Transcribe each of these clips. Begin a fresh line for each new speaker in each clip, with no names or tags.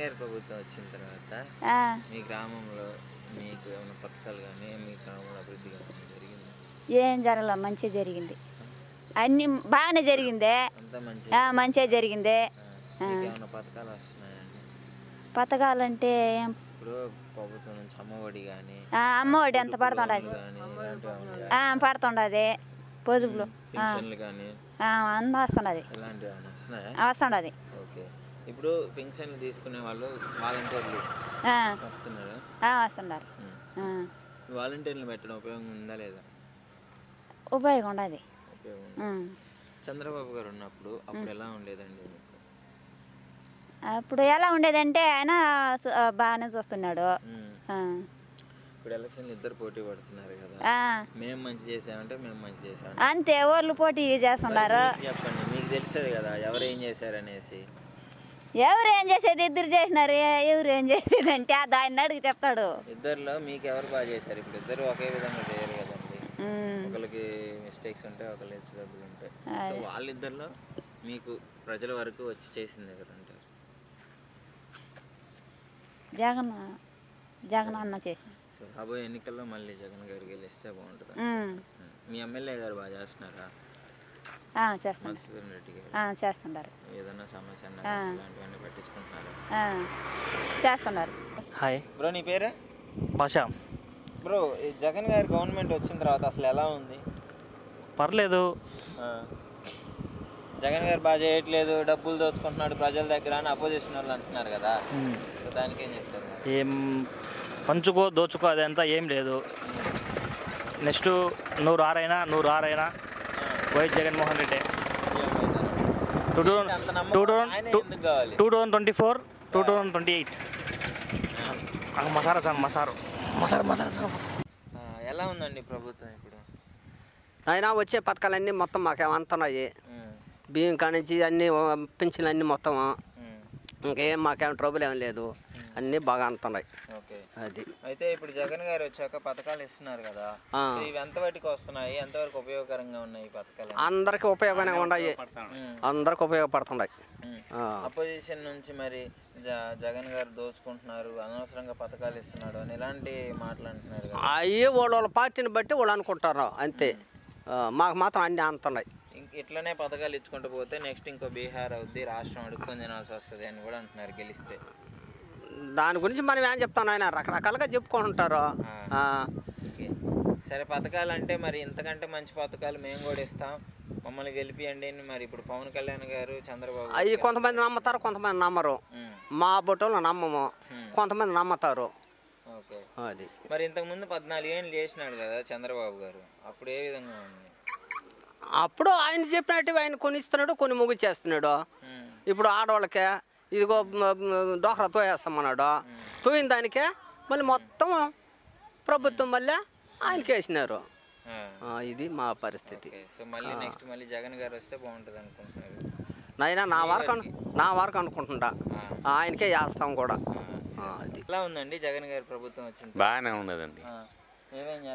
గారి ప్రభుత్వం వచ్చిన తర్వాత మీ గ్రామంలో మీకు ఏమైనా పథకాలు కానీ మీ గ్రామంలో అభివృద్ధి కానీ జరిగింది?
ఏం జరగలేదు, మంచిగా జరిగింది. అన్నీ బాగానే జరిగిందే, మంచిగా జరిగిందే.
ఏమైనా పథకాలు వస్తున్నాయండి?
పథకాలంటే
ఇప్పుడు ప్రభుత్వం నుంచి అమ్మఒడి కానీ
అమ్మఒడి ఎంత పడుతుండదు, పడుతుండది. పొదుపులు
కానీ
అంత వస్తున్నది, వస్తున్నది.
ఓకే. ఇప్పుడు పెన్షన్లు తీసుకునే వాళ్ళు వాలంటీర్లు వస్తున్నారు.
వస్తున్నారు.
వాలంటీర్లు పెట్టడం ఉపయోగం ఉందా లేదా?
ఉపయోగం ఉండదు.
చంద్రబాబు గారు ఉన్నప్పుడు అప్పుడు ఎలా ఉండేదండి?
అప్పుడు ఎలా ఉండేదంటే ఆయన బాగానే చూస్తున్నాడు.
ఇప్పుడు ఎలక్షన్లు ఇద్దరు పోటీ పడుతున్నారు కదా, మేము మంచి చేసామంటే మేము మంచి చేసాం
అంతే, ఊర్లు పోటీ చేస్తున్నారు.
చెప్పండి, మీకు తెలిసేది కదా ఎవరు ఏం చేశారనేసి.
ఎవరు ఏం చేసేది, ఇద్దరు చేసినారు. ఎవరు ఏం చేసేది అంటే దాన్ని అడిగి చెప్తాడు.
ఇద్దరులో మీకు ఎవరు బాగా చేశారు? ఇప్పుడు ఇద్దరు ఒకే విధంగా చేయరు కదండి, ఒకరికి మిస్టేక్స్ ఉంటాయి, ఒకరికి హెచ్చుతగ్గులు ఉంటాయి. సో వాళ్ళిద్దరిలో మీకు ప్రజల వరకు వచ్చి చేసింది కదంటారు?
జగన్ అన్న చేసిన.
సో రాబోయే ఎన్నికల్లో మళ్ళీ జగన్ గారికి గెలిస్తే బాగుంటుంది. మీ ఎమ్మెల్యే గారు బాగా చేస్తున్నారా?
చేస్తున్నారు.
ఏదైనా సమస్య ఇలాంటివన్నీ పట్టించుకుంటున్నారా?
చేస్తున్నారు.
హాయ్
బ్రో, నీ పేరే?
భాషా.
బ్రో, జగన్ గారి గవర్నమెంట్ వచ్చిన తర్వాత అసలు ఎలా ఉంది?
పర్లేదు.
జగన్ గారు బాగా చేయట్లేదు, డబ్బులు దోచుకుంటున్నాడు ప్రజల దగ్గర అని అపోజిషన్ వాళ్ళు అంటున్నారు కదా, దానికి ఏం చెప్తారు?
ఏం పంచుకో దోచుకో అదంతా ఏం లేదు. Next 100 YS Jaganmohan Reddy 2024 2028 Masaru.
ఎలా ఉందండి ప్రభుత్వం ఇప్పుడు?
అయినా వచ్చే పథకాలన్నీ మొత్తం మాకేమంతున్నాయి. బియ్యం కానించి అన్నీ పింఛన్లు అన్నీ మొత్తం ఇంకేం మాకేం ట్రబుల్ ఏం లేదు, అన్నీ బాగా అందుతున్నాయి. అది
అయితే ఇప్పుడు జగన్ గారు వచ్చాక పథకాలు ఇస్తున్నారు కదా, ఇవి ఎంతవరకు వస్తున్నాయి, ఎంతవరకు ఉపయోగకరంగా ఉన్నాయి పథకాలు?
అందరికి ఉపయోగంగా ఉన్నాయి, అందరికి ఉపయోగపడుతున్నాయి.
అపోజిషన్ నుంచి మరి జగన్ గారు దోచుకుంటున్నారు, అనవసరంగా పథకాలు ఇస్తున్నాడు అని ఇలాంటి మాటలు అంటున్నారు కదా.
అయ్యి వాళ్ళ పార్టీని బట్టి వాళ్ళు అనుకుంటారు అంతే, మాకు మాత్రం అన్నీ అందుతున్నాయి.
ఇట్లనే పథకాలు ఇచ్చుకుంటూ పోతే నెక్స్ట్ ఇంకో బీహార్ అవుద్ది, రాష్ట్రం అడుక్కొని తినాల్సి వస్తుంది అని కూడా అంటున్నారు గెలిస్తే.
దాని గురించి మనం ఏం చెప్తాను, ఆయన రకరకాలుగా చెప్పుకుంటుంటారు.
సరే, పథకాలు అంటే మరి ఇంతకంటే మంచి పథకాలు మేము కూడా ఇస్తాం, మమ్మల్ని గెలిపియండి అని మరి ఇప్పుడు పవన్ కళ్యాణ్ గారు, చంద్రబాబు
అవి కొంతమంది నమ్ముతారు, కొంతమంది నమ్మరు. మా బొట్టలు నమ్మము, కొంతమంది నమ్ముతారు.
ఓకే.
అది
మరి ఇంతకుముందు 14 ఏళ్ళు చేసినాడు కదా చంద్రబాబు గారు, అప్పుడు ఏ విధంగా ఉంది?
అప్పుడు ఆయన చెప్పినట్టు ఆయన కొన్ని ఇస్తున్నాడు, కొన్ని ముగిచేస్తున్నాడు. ఇప్పుడు ఆడవాళ్ళకే ఇదిగో డోక్రా తోయేస్తామన్నాడు, తోయిన దానికే మళ్ళీ మొత్తం ప్రభుత్వం మళ్ళీ ఆయనకి వేసినారు. ఇది మా పరిస్థితి.
సో మళ్ళీ నెక్స్ట్ మళ్ళీ జగన్ గారు వస్తే బాగుంటుంది అనుకుంటున్నారు?
నైనా నా వరకు అనుకుంటుంటా, ఆయనకే వేస్తాం కూడా.
ఎలా ఉందండి జగన్ గారి ప్రభుత్వం వచ్చింది?
బాగానే ఉన్నదండి,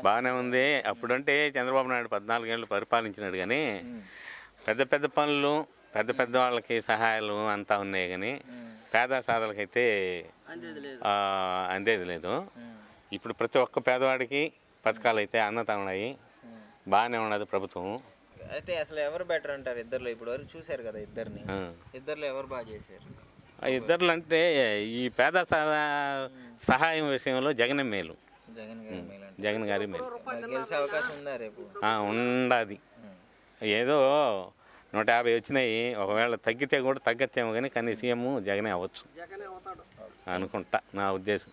బాగానే ఉంది. అప్పుడంటే చంద్రబాబు నాయుడు 14 ఏళ్ళు పరిపాలించినాడు, కానీ పెద్ద పెద్ద పనులు పెద్ద వాళ్ళకి సహాయాలు అంతా ఉన్నాయి, కానీ పేద సాధలకైతే అందేది లేదు. ఇప్పుడు ప్రతి ఒక్క పేదవాడికి పథకాలు అయితే అందుతా ఉన్నాయి, బాగానే ఉన్నది ప్రభుత్వం.
అయితే అసలు ఎవరు బెటర్ అంటారు ఇద్దరులో? ఇప్పుడు వరకు చూశారు కదా ఇద్దరిని, ఇద్దరులో ఎవరు బాగా చేశారు?
ఇద్దరులు అంటే ఈ పేద సహాయం విషయంలో జగన్ మేలు, జగన్ గారి మేలు.
గెలిచే అవకాశం ఉందా రేపు?
ఉండదు. ఏదో 150 వచ్చినాయి, ఒకవేళ తగ్గితే కూడా తగ్గచ్చేమో, కానీ సీఎం జగనే అవ్వచ్చు అనుకుంటా, నా ఉద్దేశం.